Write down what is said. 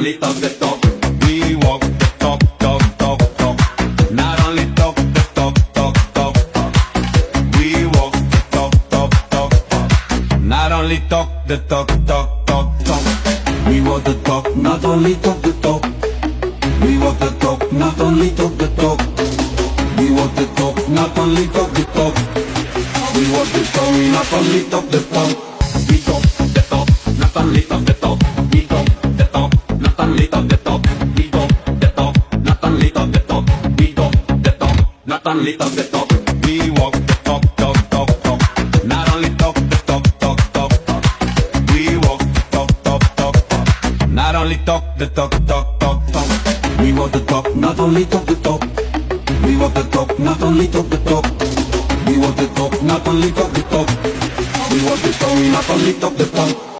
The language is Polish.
only talk the talk. We walk the talk, talk, talk, talk. Not only talk the talk, talk, talk, talk. We walk the talk, talk, talk, talk. Not only talk the talk, talk, talk, talk. We walk the talk, not only talk the talk. We walk the talk, not only talk the talk. We walk the talk, not only talk the talk. We walk the talk, not only talk the talk. We talk the talk, not only talk the talk. We talk the talk, not only talk the talk. We talk the talk, not only talk the talk. We talk the talk, not only talk the talk. We walk the talk, talk, talk, talk. Not only talk the talk, talk, talk, talk. We walk the talk, talk, talk, talk. Not only talk the talk, talk, talk, talk. We walk the talk, not only talk the talk. We walk the talk, not only talk the talk. We walk the talk, not only talk the talk. We walk the talk, not only talk the talk.